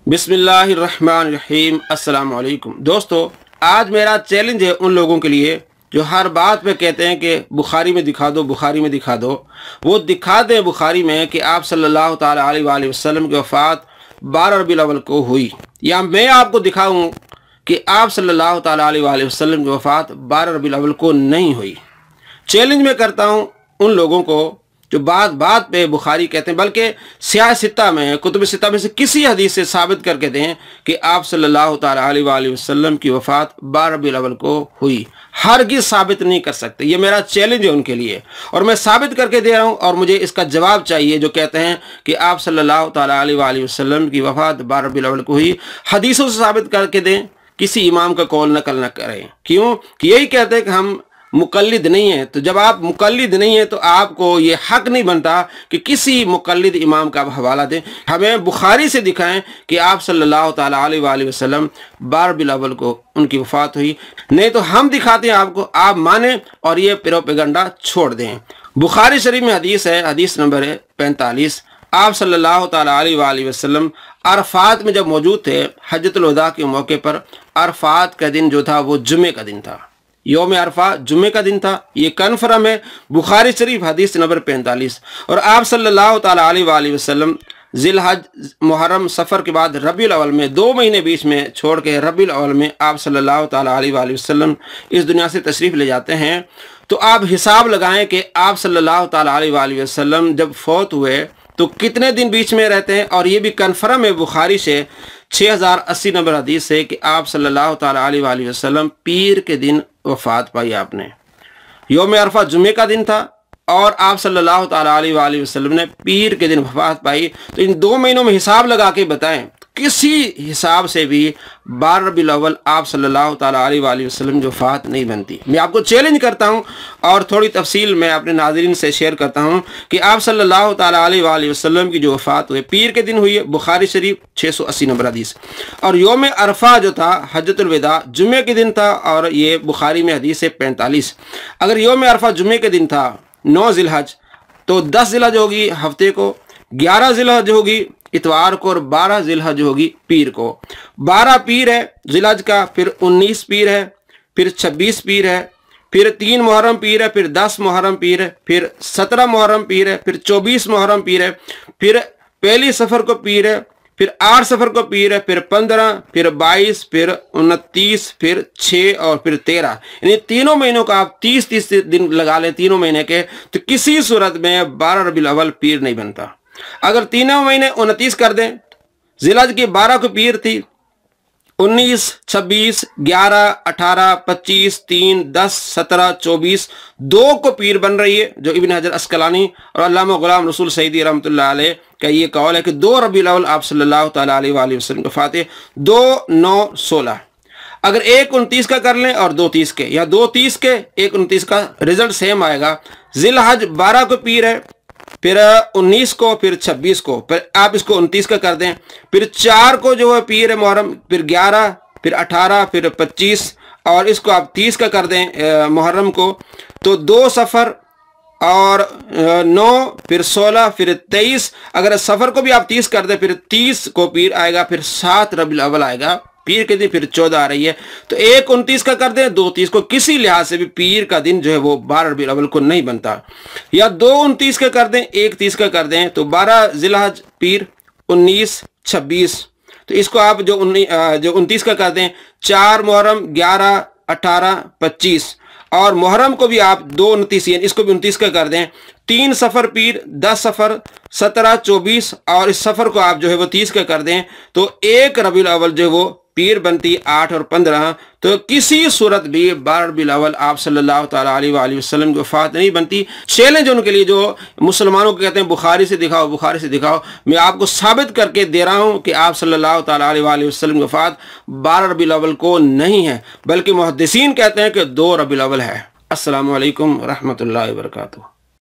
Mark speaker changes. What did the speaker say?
Speaker 1: बिस्मिल्लाहिर्रहमानिर्रहीम। अस्सलाम वालेकुम दोस्तों, आज मेरा चैलेंज है उन लोगों के लिए जो हर बात पे कहते हैं कि बुखारी में दिखा दो, बुखारी में दिखा दो। वो दिखा दें बुखारी में कि आप सल्लल्लाहु ताला अलैहि वसल्लम की वफ़ात 12 रबीउल अव्वल को हुई, या मैं आपको दिखाऊं कि आप सल्लल्लाहु ताला अलैहि वसल्लम की वफ़ात 12 रबीउल अव्वल को नहीं हुई। चैलेंज मैं करता हूं उन लोगों को जो बात बात पे बुखारी कहते हैं, बल्कि सियाह सित्ता में, कुतुब सित्ता में से किसी हदीस से साबित करके दें कि आप सल्लल्लाहु ताला अलैहि वसल्लम की वफ़ात 12 रबीउल अव्वल को हुई। हरगिज़ साबित नहीं कर सकते। ये मेरा चैलेंज है उनके लिए, और मैं साबित करके दे रहा हूँ, और मुझे इसका जवाब चाहिए जो कहते हैं कि आप सल्लल्लाहु ताला अलैहि वसल्लम की वफ़ात 12 रबीउल अव्वल को हुई। हदीसों से साबित करके दें, किसी इमाम का कौल नकल न करें। क्यों कि यही कहते हैं कि हम मुकल्लिद नहीं है। तो जब आप मुकल्लिद नहीं है तो आपको ये हक नहीं बनता कि किसी मुकल्लिद इमाम का आप हवाला दें। हमें बुखारी से दिखाएं कि आप सल्लल्लाहु ताला अलैहि वसल्लम 12 रबीउल अव्वल को उनकी वफ़ात हुई, नहीं तो हम दिखाते हैं आपको, आप माने और ये प्रोपेगेंडा छोड़ दें। बुखारी शरीफ में हदीस है, हदीस नंबर है 45। आप सल्लल्लाहु ताला अलैहि वसल्लम अरफात में जब मौजूद थे, हज्जतुल वदा के मौके पर, अरफात का दिन जो था वो जुमे का दिन था। यौम अरफा जुमे का दिन था, ये कन्फर्म है। बुखारी शरीफ हदीस नंबर 45। और आप सल्लल्लाहु ताला अलैहि वसल्लम जिलहज, मुहर्रम, सफ़र के बाद रबीउल अव्वल में 2 महीने बीच में छोड़ के रबीउल अव्वल में आप सल्लल्लाहु ताला अलैहि वसल्लम इस दुनिया से तशरीफ़ ले जाते हैं। तो आप हिसाब लगाएं कि आप सल्लल्लाहु ताला अलैहि वसल्लम जब फौत हुए तो कितने दिन बीच में रहते हैं। और ये भी कन्फर्म है बुखारी से 6080 नंबर हदीस से कि आप सल्लल्लाहु ताला अलैहि वसल्लम पीर के दिन वफ़ात पाई। आपने यौम अरफा जुमे का दिन था और आप सल्लल्लाहु ताला अलैहि वसल्लम ने पीर के दिन वफ़ात पाई। तो इन 2 महीनों में हिसाब लगा के बताएं, किसी हिसाब से भी 12 रबीउल अव्वल आप सल्लल्लाहु ताला अलैहि वसल्लम की वफ़ात नहीं बनती। मैं आपको चैलेंज करता हूं और थोड़ी तफसील मैं अपने नाज़रीन से शेयर करता हूं कि आप सल्लल्लाहु ताला अलैहि वसल्लम की जो वफ़ात हुई पीर के दिन हुई है। बुखारी शरीफ 680 नंबर हदीस। और यौम अरफा जो था हज्जतुल वदा जुमे के दिन था, और ये बुखारी में हदीस है 45। अगर यौम अरफा जुमे के दिन था 9 जिलहज, तो 10 जिलहज होगी हफ्ते को, 11 जिलहज होगी इतवार को, और 12 जिलहज होगी पीर को। 12 पीर है जिलहज का, फिर 19 पीर है, फिर 26 पीर है, फिर 3 मुहर्रम पीर है, फिर 10 मुहर्रम पीर है, फिर 17 मुहर्रम पीर है, फिर 24 मुहर्रम पीर है, फिर पहली सफ़र को पीर है, फिर 8 सफ़र को पीर है, फिर 15, फिर 22, फिर 29, फिर 6 और फिर 13। यानी तीनों महीनों का आप 30-30 दिन लगा लें तीनों महीने के, तो किसी सूरत में 12 रबीउल अव्वल पीर नहीं बनता। अगर तीनों महीने 29 कर दें, जिलहज की 12 को पीर थी, 19, 26, 11, 18, 25, 3, 10, 17, 24, 2 को पीर बन रही है, जो इब्न हजर अस्कलानी और अल्लामा गुलाम रसूल सईदी रहमतुल्लाह अलैह का ये कौल है कि 2 रबीउल अव्वल आप सल्लल्लाहु ताला अलैहि वसल्लम की वफ़ात है। 2, 9, 16। अगर 1 29 का कर लें और 2 30 के, या 2 30 के 1 29 का, रिजल्ट सेम आएगा। जिलहज 12 को पीर है, फिर 19 को, फिर 26 को, फिर आप इसको 29 का कर दें, फिर 4 को जो है पीर है मुहर्रम, फिर 11, फिर 18, फिर 25, और इसको आप 30 का कर दें मुहर्रम को, तो 2 सफ़र और 9, फिर 16, फिर 23। अगर सफ़र को भी आप 30 कर दें, फिर 30 को पीर आएगा, फिर 7 रबीउल अव्वल आएगा पीर के दिन, फिर 14 आ रही है। तो 1 29 का कर दें, 2 30 को, किसी लिहाज से भी पीर का दिन जो है वो 12 रबीउल अव्वल को नहीं बनता। या 2 29 का कर दें, 1 30 का कर दें, तो 12 जिलहज पीर, 19, 26। तो इसको आप जो 29 का कर दें, 4 मुहर्रम, 11, 18, 25, और मुहर्रम को भी आप 2 29, इसको भी 29 का कर दें, 3 सफ़र पीर, 10 सफ़र, 17, 24, और इस सफ़र को आप जो है वो 30 का कर दें, तो 1 रबीउल अव्वल जो है वो पीर बनती 8 और 15। तो किसी सूरत भी 12 रबीउल अव्वल आप सल्लल्लाहु ताला अलैहि वसल्लम की वफ़ात नहीं बनती। चैलेंज उनके लिए जो मुसलमानों को कहते हैं बुखारी से दिखाओ, बुखारी से दिखाओ, मैं आपको साबित करके दे रहा हूं कि आप सल्लल्लाहु ताला अलैहि वसल्लम की वफ़ात 12 रबीउल अव्वल को नहीं है, बल्कि मुहद्दिसीन कहते हैं कि 2 रबीउल अव्वल है। अस्सलामु अलैकुम रहमतुल्लाहि व बरकातुहू।